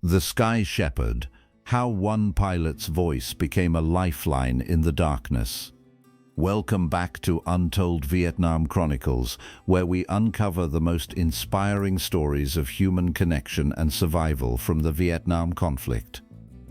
The Sky Shepherd: How One Pilot's Voice Became a Lifeline in the Darkness. Welcome back to Untold Vietnam Chronicles, where we uncover the most inspiring stories of human connection and survival from the Vietnam conflict.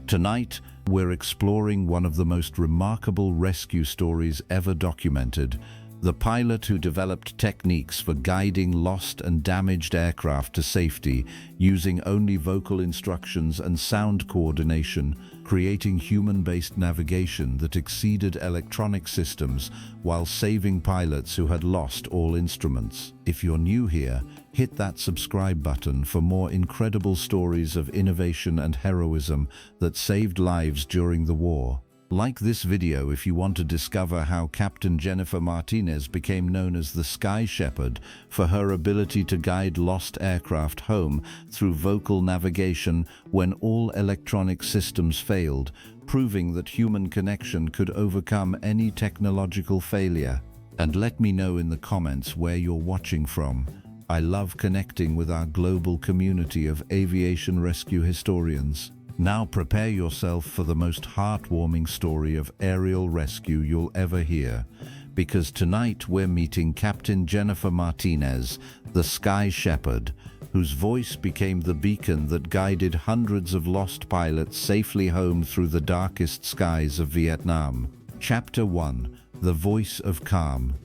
Tonight, we're exploring one of the most remarkable rescue stories ever documented: the pilot who developed techniques for guiding lost and damaged aircraft to safety using only vocal instructions and sound coordination, creating human-based navigation that exceeded electronic systems while saving pilots who had lost all instruments. If you're new here, hit that subscribe button for more incredible stories of innovation and heroism that saved lives during the war. Like this video if you want to discover how Captain Jennifer Martinez became known as the Sky Shepherd for her ability to guide lost aircraft home through vocal navigation when all electronic systems failed, proving that human connection could overcome any technological failure. And let me know in the comments where you're watching from. I love connecting with our global community of aviation rescue historians. Now prepare yourself for the most heartwarming story of aerial rescue you'll ever hear, because tonight we're meeting Captain Jennifer Martinez, the Sky Shepherd, whose voice became the beacon that guided hundreds of lost pilots safely home through the darkest skies of Vietnam. Chapter 1: The Voice of Calm.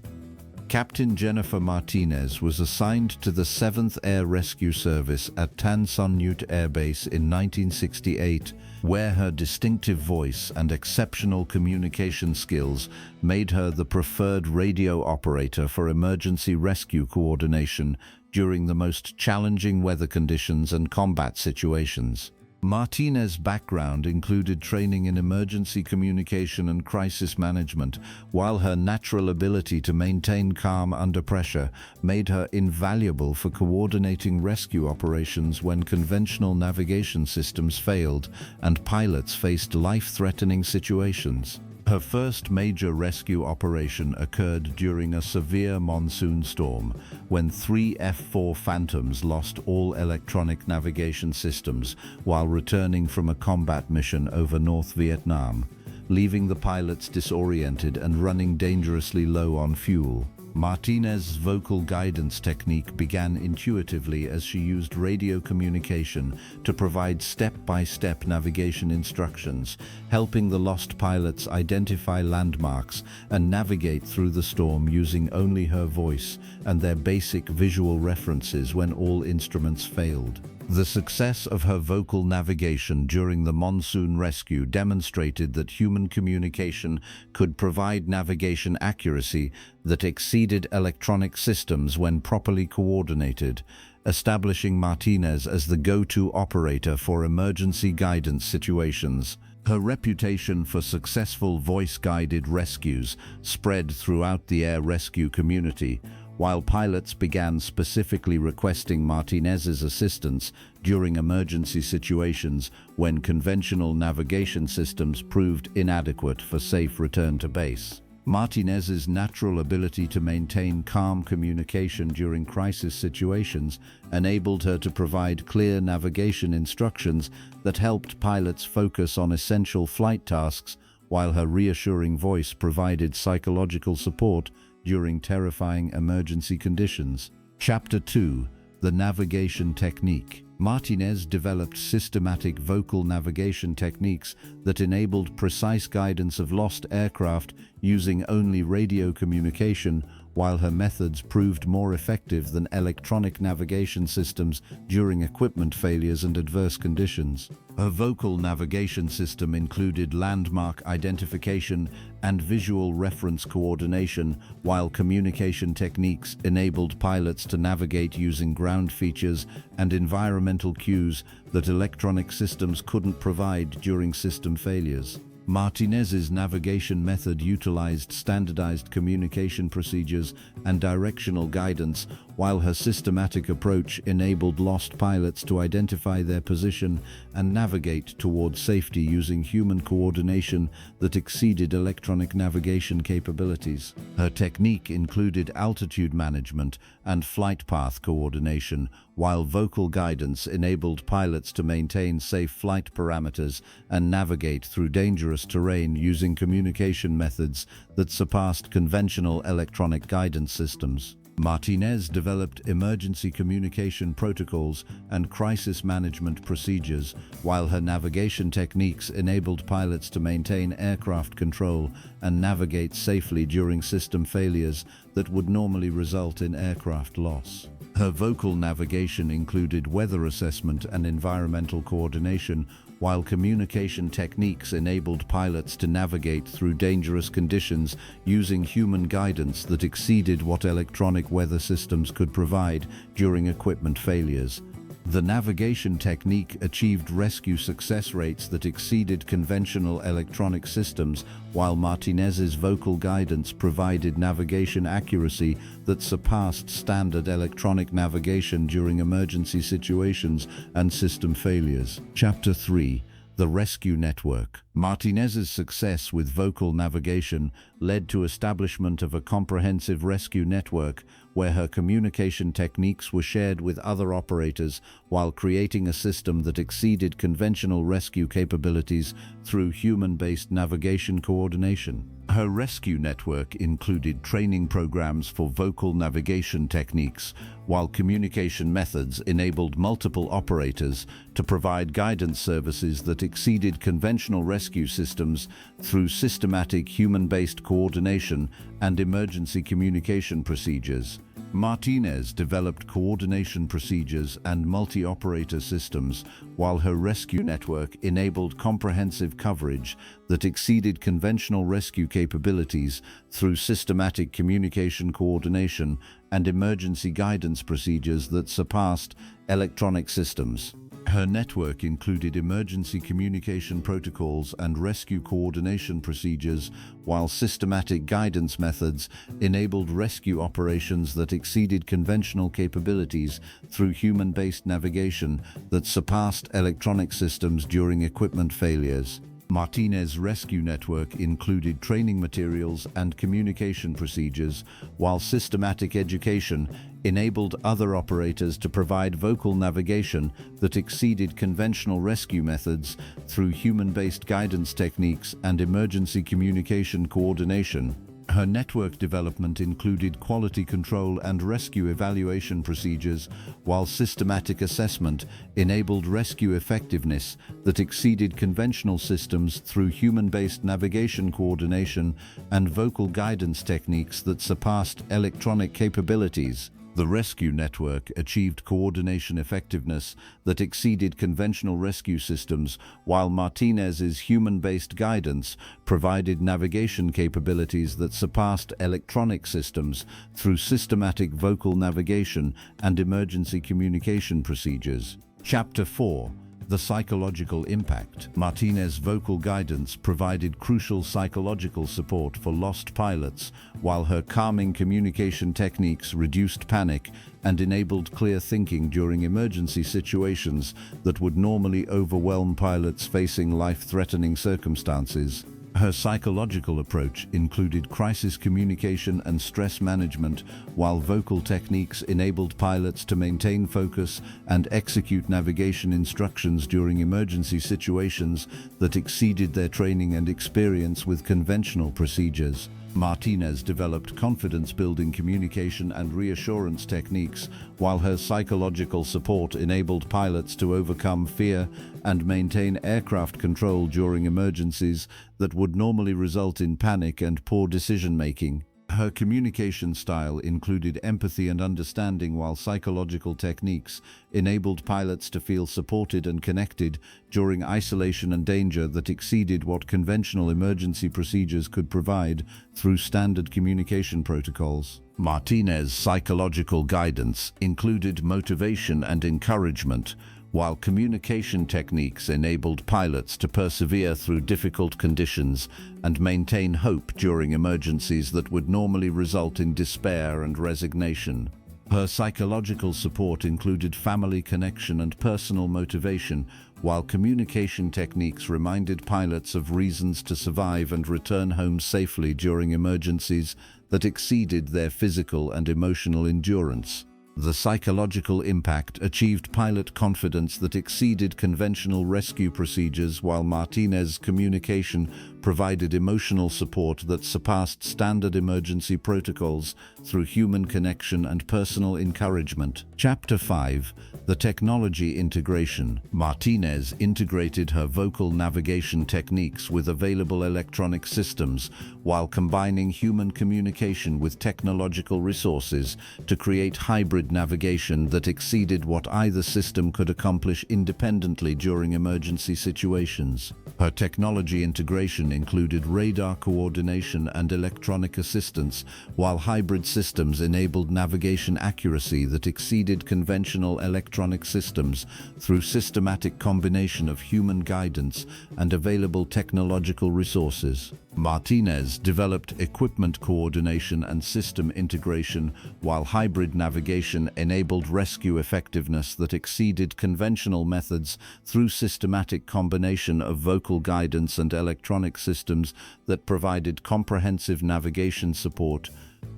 Captain Jennifer Martinez was assigned to the 7th Air Rescue Service at Tan Son Nhut Air Base in 1968, where her distinctive voice and exceptional communication skills made her the preferred radio operator for emergency rescue coordination during the most challenging weather conditions and combat situations. Martinez's background included training in emergency communication and crisis management, while her natural ability to maintain calm under pressure made her invaluable for coordinating rescue operations when conventional navigation systems failed and pilots faced life-threatening situations. Her first major rescue operation occurred during a severe monsoon storm, when 3 F-4 Phantoms lost all electronic navigation systems while returning from a combat mission over North Vietnam, leaving the pilots disoriented and running dangerously low on fuel. Martinez's vocal guidance technique began intuitively as she used radio communication to provide step-by-step navigation instructions, helping the lost pilots identify landmarks and navigate through the storm using only her voice and their basic visual references when all instruments failed. The success of her vocal navigation during the monsoon rescue demonstrated that human communication could provide navigation accuracy that exceeded electronic systems when properly coordinated, establishing Martinez as the go-to operator for emergency guidance situations. Her reputation for successful voice-guided rescues spread throughout the air rescue community, while pilots began specifically requesting Martinez's assistance during emergency situations when conventional navigation systems proved inadequate for safe return to base. Martinez's natural ability to maintain calm communication during crisis situations enabled her to provide clear navigation instructions that helped pilots focus on essential flight tasks, while her reassuring voice provided psychological support during terrifying emergency conditions. Chapter 2: The Navigation Technique. Martinez developed systematic vocal navigation techniques that enabled precise guidance of lost aircraft using only radio communication, while her methods proved more effective than electronic navigation systems during equipment failures and adverse conditions. Her vocal navigation system included landmark identification and visual reference coordination, while communication techniques enabled pilots to navigate using ground features and environmental cues that electronic systems couldn't provide during system failures. Martinez's navigation method utilized standardized communication procedures and directional guidance, while her systematic approach enabled lost pilots to identify their position and navigate towards safety using human coordination that exceeded electronic navigation capabilities. Her technique included altitude management and flight path coordination, while vocal guidance enabled pilots to maintain safe flight parameters and navigate through dangerous terrain using communication methods that surpassed conventional electronic guidance systems. Martinez developed emergency communication protocols and crisis management procedures, while her navigation techniques enabled pilots to maintain aircraft control and navigate safely during system failures that would normally result in aircraft loss. Her vocal navigation included weather assessment and environmental coordination, while communication techniques enabled pilots to navigate through dangerous conditions using human guidance that exceeded what electronic weather systems could provide during equipment failures. The navigation technique achieved rescue success rates that exceeded conventional electronic systems, while Martinez's vocal guidance provided navigation accuracy that surpassed standard electronic navigation during emergency situations and system failures. Chapter 3. The Rescue Network. Martinez's success with vocal navigation led to establishment of a comprehensive rescue network where her communication techniques were shared with other operators while creating a system that exceeded conventional rescue capabilities through human-based navigation coordination. Her rescue network included training programs for vocal navigation techniques, while communication methods enabled multiple operators to provide guidance services that exceeded conventional rescue systems through systematic human-based coordination and emergency communication procedures. Martinez developed coordination procedures and multi-operator systems, while her rescue network enabled comprehensive coverage that exceeded conventional rescue capabilities through systematic communication coordination and emergency guidance procedures that surpassed electronic systems. Her network included emergency communication protocols and rescue coordination procedures, while systematic guidance methods enabled rescue operations that exceeded conventional capabilities through human-based navigation that surpassed electronic systems during equipment failures. Martinez's rescue network included training materials and communication procedures, while systematic education enabled other operators to provide vocal navigation that exceeded conventional rescue methods through human-based guidance techniques and emergency communication coordination. Her network development included quality control and rescue evaluation procedures, while systematic assessment enabled rescue effectiveness that exceeded conventional systems through human-based navigation coordination and vocal guidance techniques that surpassed electronic capabilities. The rescue network achieved coordination effectiveness that exceeded conventional rescue systems, while Martinez's human-based guidance provided navigation capabilities that surpassed electronic systems through systematic vocal navigation and emergency communication procedures. Chapter 4. The psychological impact. Martinez's vocal guidance provided crucial psychological support for lost pilots, while her calming communication techniques reduced panic and enabled clear thinking during emergency situations that would normally overwhelm pilots facing life-threatening circumstances. Her psychological approach included crisis communication and stress management, while vocal techniques enabled pilots to maintain focus and execute navigation instructions during emergency situations that exceeded their training and experience with conventional procedures. Martinez developed confidence-building communication and reassurance techniques, while her psychological support enabled pilots to overcome fear and maintain aircraft control during emergencies that would normally result in panic and poor decision-making. Her communication style included empathy and understanding, while psychological techniques enabled pilots to feel supported and connected during isolation and danger that exceeded what conventional emergency procedures could provide through standard communication protocols. Martinez's psychological guidance included motivation and encouragement, while communication techniques enabled pilots to persevere through difficult conditions and maintain hope during emergencies that would normally result in despair and resignation. Her psychological support included family connection and personal motivation, while communication techniques reminded pilots of reasons to survive and return home safely during emergencies that exceeded their physical and emotional endurance. The psychological impact achieved pilot confidence that exceeded conventional rescue procedures, while Martinez's communication provided emotional support that surpassed standard emergency protocols through human connection and personal encouragement. Chapter 5. The Technology Integration. Martinez integrated her vocal navigation techniques with available electronic systems while combining human communication with technological resources to create hybrid navigation that exceeded what either system could accomplish independently during emergency situations. Her technology integration included radar coordination and electronic assistance, while hybrid systems enabled navigation accuracy that exceeded conventional electronic systems through systematic combination of human guidance and available technological resources. Martinez developed equipment coordination and system integration, while hybrid navigation enabled rescue effectiveness that exceeded conventional methods through systematic combination of vocal guidance and electronic systems that provided comprehensive navigation support.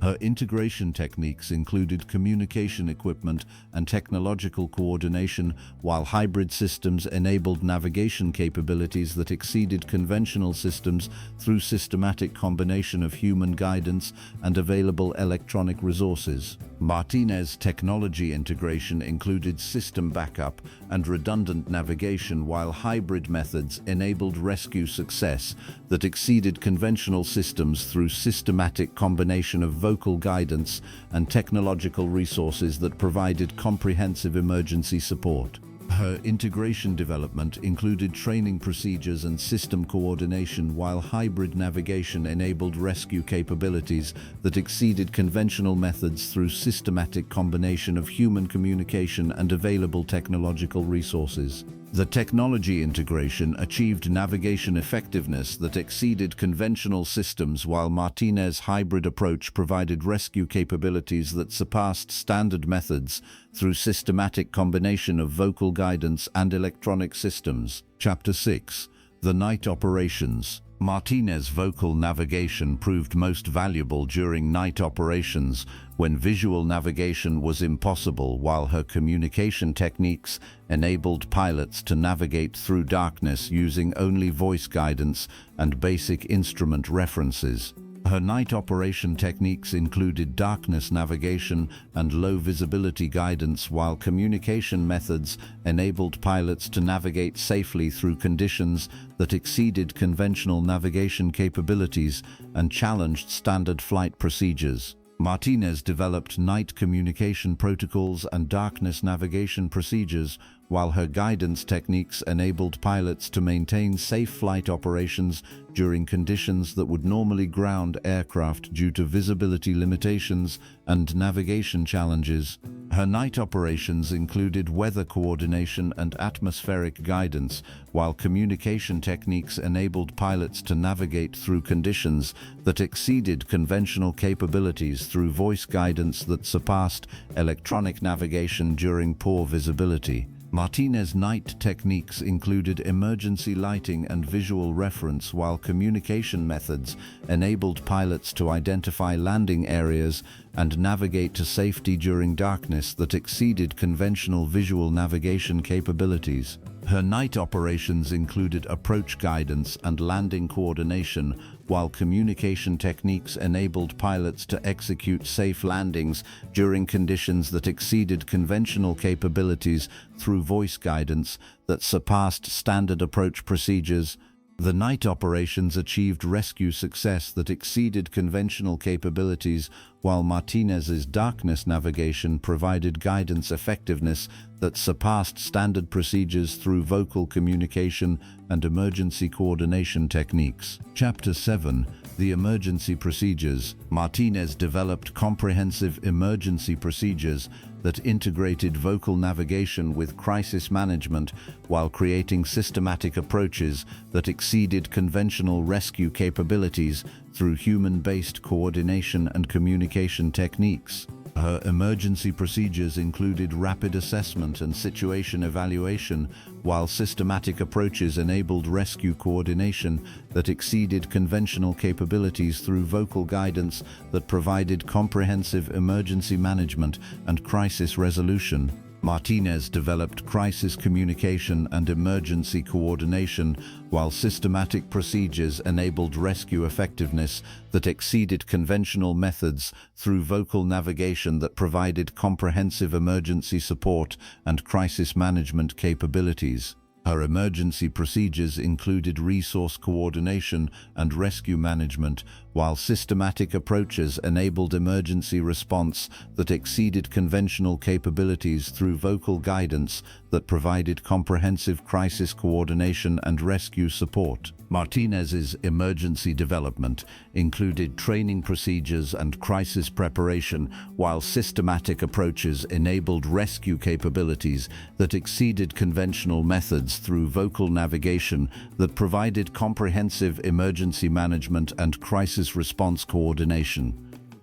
Her integration techniques included communication equipment and technological coordination, while hybrid systems enabled navigation capabilities that exceeded conventional systems through systematic combination of human guidance and available electronic resources. Martinez's technology integration included system backup and redundant navigation, while hybrid methods enabled rescue success that exceeded conventional systems through systematic combination of vocal guidance and technological resources that provided comprehensive emergency support. Her integration development included training procedures and system coordination, while hybrid navigation enabled rescue capabilities that exceeded conventional methods through systematic combination of human communication and available technological resources. The technology integration achieved navigation effectiveness that exceeded conventional systems, while Martinez's hybrid approach provided rescue capabilities that surpassed standard methods through systematic combination of vocal guidance and electronic systems. Chapter 6. The Night Operations. Martinez's vocal navigation proved most valuable during night operations when visual navigation was impossible, while her communication techniques enabled pilots to navigate through darkness using only voice guidance and basic instrument references. Her night operation techniques included darkness navigation and low visibility guidance, while communication methods enabled pilots to navigate safely through conditions that exceeded conventional navigation capabilities and challenged standard flight procedures. Martinez developed night communication protocols and darkness navigation procedures, while her guidance techniques enabled pilots to maintain safe flight operations during conditions that would normally ground aircraft due to visibility limitations and navigation challenges. Her night operations included weather coordination and atmospheric guidance, while communication techniques enabled pilots to navigate through conditions that exceeded conventional capabilities through voice guidance that surpassed electronic navigation during poor visibility. Martinez's night techniques included emergency lighting and visual reference, while communication methods enabled pilots to identify landing areas and navigate to safety during darkness that exceeded conventional visual navigation capabilities. Her night operations included approach guidance and landing coordination, while communication techniques enabled pilots to execute safe landings during conditions that exceeded conventional capabilities through voice guidance that surpassed standard approach procedures. The night operations achieved rescue success that exceeded conventional capabilities, while Martinez's darkness navigation provided guidance effectiveness that surpassed standard procedures through vocal communication and emergency coordination techniques. Chapter 7. The Emergency Procedures. Martinez developed comprehensive emergency procedures that integrated vocal navigation with crisis management, while creating systematic approaches that exceeded conventional rescue capabilities through human-based coordination and communication techniques. Her emergency procedures included rapid assessment and situation evaluation, while systematic approaches enabled rescue coordination that exceeded conventional capabilities through vocal guidance that provided comprehensive emergency management and crisis resolution. Martinez developed crisis communication and emergency coordination, while systematic procedures enabled rescue effectiveness that exceeded conventional methods through vocal navigation that provided comprehensive emergency support and crisis management capabilities. Her emergency procedures included resource coordination and rescue management, while systematic approaches enabled emergency response that exceeded conventional capabilities through vocal guidance that provided comprehensive crisis coordination and rescue support. Martinez's emergency development included training procedures and crisis preparation, while systematic approaches enabled rescue capabilities that exceeded conventional methods through vocal navigation that provided comprehensive emergency management and crisis response coordination.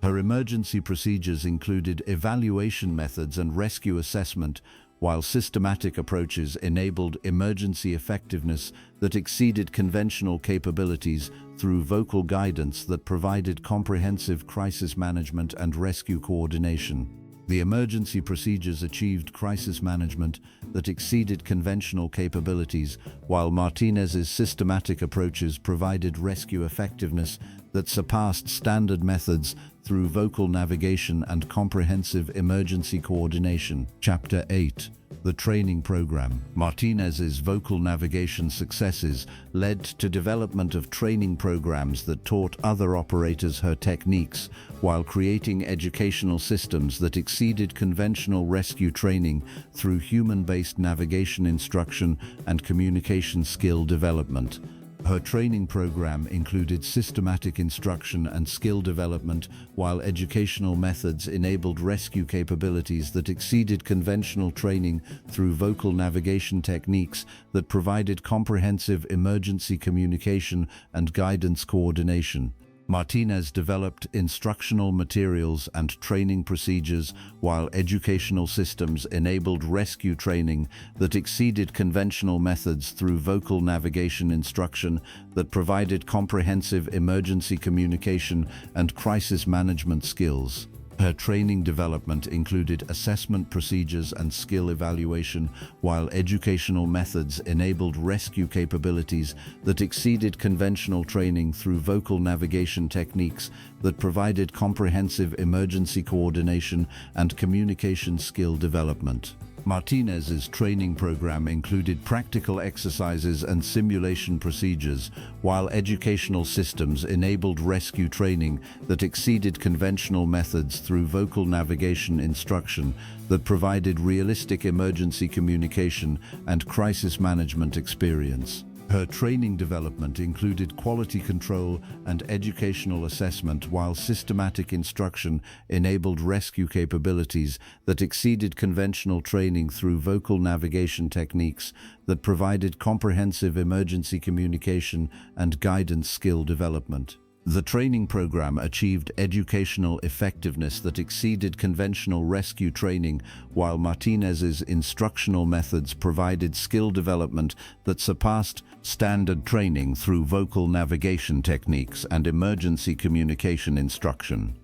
Her emergency procedures included evaluation methods and rescue assessment, while systematic approaches enabled emergency effectiveness that exceeded conventional capabilities through vocal guidance that provided comprehensive crisis management and rescue coordination. The emergency procedures achieved crisis management that exceeded conventional capabilities, while Martinez's systematic approaches provided rescue effectiveness that surpassed standard methods through vocal navigation and comprehensive emergency coordination. Chapter 8. The Training Program. Martinez's vocal navigation successes led to development of training programs that taught other operators her techniques, while creating educational systems that exceeded conventional rescue training through human-based navigation instruction and communication skill development. Her training program included systematic instruction and skill development, while educational methods enabled rescue capabilities that exceeded conventional training through vocal navigation techniques that provided comprehensive emergency communication and guidance coordination. Martinez developed instructional materials and training procedures, while educational systems enabled rescue training that exceeded conventional methods through vocal navigation instruction that provided comprehensive emergency communication and crisis management skills. Her training development included assessment procedures and skill evaluation, while educational methods enabled rescue capabilities that exceeded conventional training through vocal navigation techniques that provided comprehensive emergency coordination and communication skill development. Martinez's training program included practical exercises and simulation procedures, while educational systems enabled rescue training that exceeded conventional methods through vocal navigation instruction that provided realistic emergency communication and crisis management experience. Her training development included quality control and educational assessment, while systematic instruction enabled rescue capabilities that exceeded conventional training through vocal navigation techniques that provided comprehensive emergency communication and guidance skill development. The training program achieved educational effectiveness that exceeded conventional rescue training, while Martinez's instructional methods provided skill development that surpassed standard training through vocal navigation techniques and emergency communication instruction.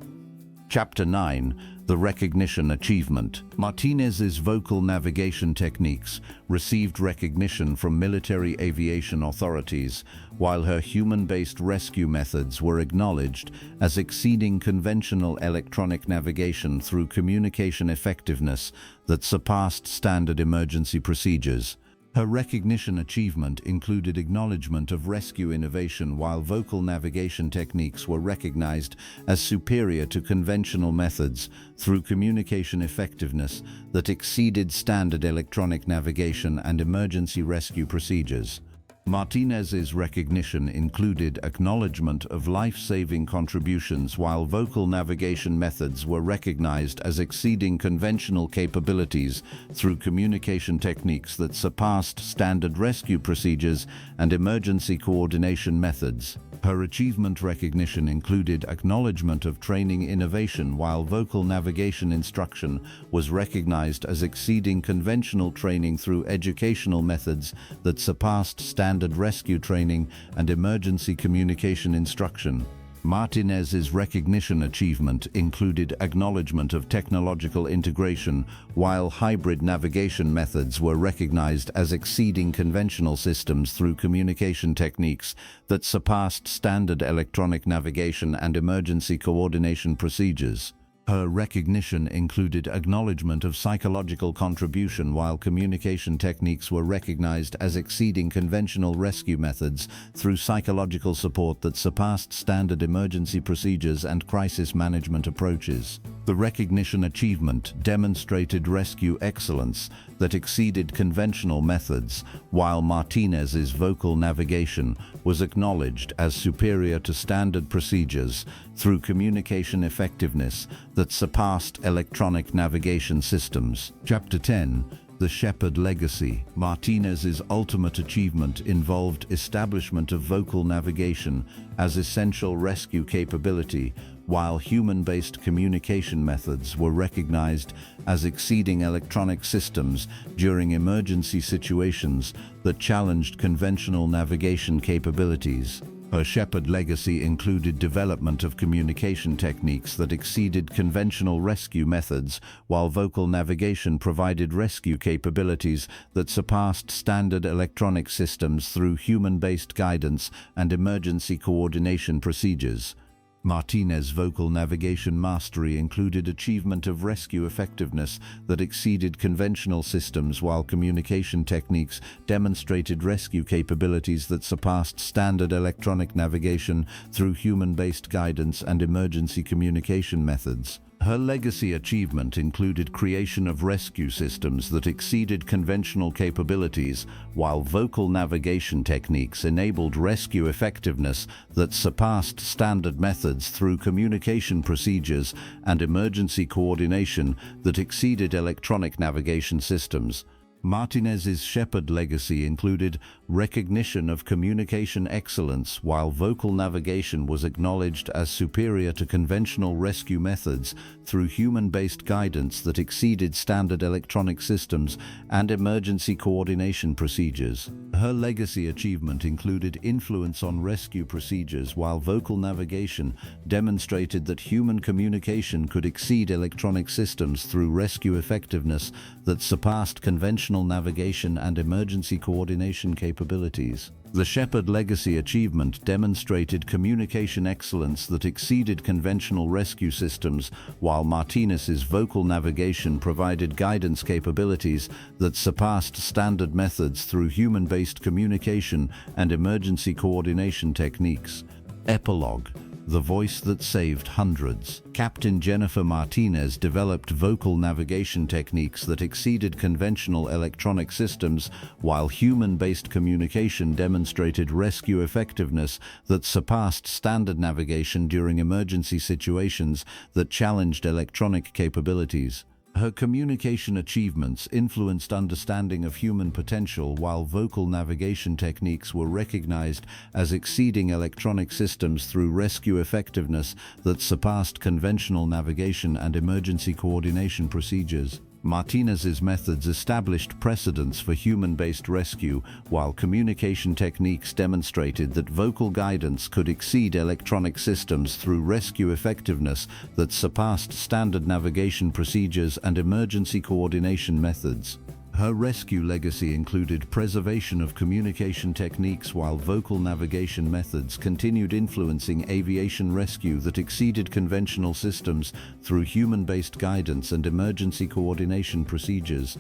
Chapter 9. The Recognition Achievement. Martinez's vocal navigation techniques received recognition from military aviation authorities, while her human-based rescue methods were acknowledged as exceeding conventional electronic navigation through communication effectiveness that surpassed standard emergency procedures. Her recognition achievement included acknowledgement of rescue innovation, while vocal navigation techniques were recognized as superior to conventional methods through communication effectiveness that exceeded standard electronic navigation and emergency rescue procedures. Martinez's recognition included acknowledgement of life-saving contributions, while vocal navigation methods were recognized as exceeding conventional capabilities through communication techniques that surpassed standard rescue procedures and emergency coordination methods. Her achievement recognition included acknowledgement of training innovation, while vocal navigation instruction was recognized as exceeding conventional training through educational methods that surpassed standard rescue training and emergency communication instruction. Martinez's recognition achievement included acknowledgement of technological integration, while hybrid navigation methods were recognized as exceeding conventional systems through communication techniques that surpassed standard electronic navigation and emergency coordination procedures. Her recognition included acknowledgement of psychological contribution, while communication techniques were recognized as exceeding conventional rescue methods through psychological support that surpassed standard emergency procedures and crisis management approaches. The recognition achievement demonstrated rescue excellence that exceeded conventional methods, while Martinez's vocal navigation was acknowledged as superior to standard procedures through communication effectiveness that surpassed electronic navigation systems. Chapter 10. The Shepherd Legacy. Martinez's ultimate achievement involved establishment of vocal navigation as essential rescue capability, while human-based communication methods were recognized as exceeding electronic systems during emergency situations that challenged conventional navigation capabilities. Her Shepherd legacy included development of communication techniques that exceeded conventional rescue methods, while vocal navigation provided rescue capabilities that surpassed standard electronic systems through human-based guidance and emergency coordination procedures. Martinez's vocal navigation mastery included achievement of rescue effectiveness that exceeded conventional systems, while communication techniques demonstrated rescue capabilities that surpassed standard electronic navigation through human-based guidance and emergency communication methods. Her legacy achievement included creation of rescue systems that exceeded conventional capabilities, while vocal navigation techniques enabled rescue effectiveness that surpassed standard methods through communication procedures and emergency coordination that exceeded electronic navigation systems. Martinez's Shepherd legacy included recognition of communication excellence, while vocal navigation was acknowledged as superior to conventional rescue methods through human-based guidance that exceeded standard electronic systems and emergency coordination procedures. Her legacy achievement included influence on rescue procedures, while vocal navigation demonstrated that human communication could exceed electronic systems through rescue effectiveness that surpassed conventional navigation and emergency coordination capabilities. The Shepherd legacy achievement demonstrated communication excellence that exceeded conventional rescue systems, while Martinez's vocal navigation provided guidance capabilities that surpassed standard methods through human-based communication and emergency coordination techniques. Epilogue. The voice that saved hundreds. Captain Jennifer Martinez developed vocal navigation techniques that exceeded conventional electronic systems, while human-based communication demonstrated rescue effectiveness that surpassed standard navigation during emergency situations that challenged electronic capabilities. Her communication achievements influenced understanding of human potential, while vocal navigation techniques were recognized as exceeding electronic systems through rescue effectiveness that surpassed conventional navigation and emergency coordination procedures. Martinez's methods established precedents for human-based rescue, while communication techniques demonstrated that vocal guidance could exceed electronic systems through rescue effectiveness that surpassed standard navigation procedures and emergency coordination methods. Her rescue legacy included preservation of communication techniques, while vocal navigation methods continued influencing aviation rescue that exceeded conventional systems through human-based guidance and emergency coordination procedures.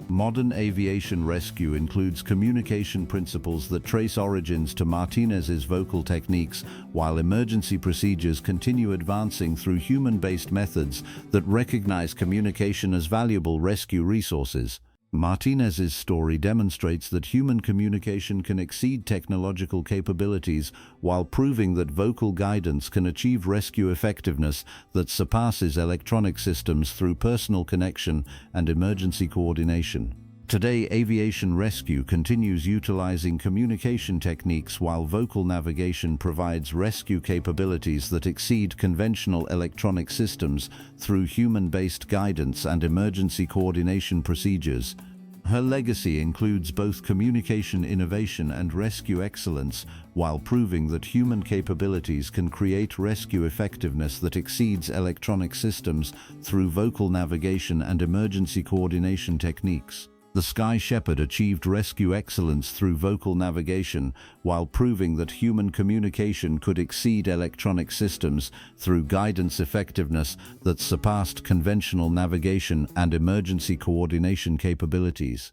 Modern aviation rescue includes communication principles that trace origins to Martinez's vocal techniques, while emergency procedures continue advancing through human-based methods that recognize communication as valuable rescue resources. Martinez's story demonstrates that human communication can exceed technological capabilities, while proving that vocal guidance can achieve rescue effectiveness that surpasses electronic systems through personal connection and emergency coordination. Today, aviation rescue continues utilizing communication techniques while vocal navigation provides rescue capabilities that exceed conventional electronic systems through human-based guidance and emergency coordination procedures. Her legacy includes both communication innovation and rescue excellence, while proving that human capabilities can create rescue effectiveness that exceeds electronic systems through vocal navigation and emergency coordination techniques. The Sky Shepherd achieved rescue excellence through vocal navigation, while proving that human communication could exceed electronic systems through guidance effectiveness that surpassed conventional navigation and emergency coordination capabilities.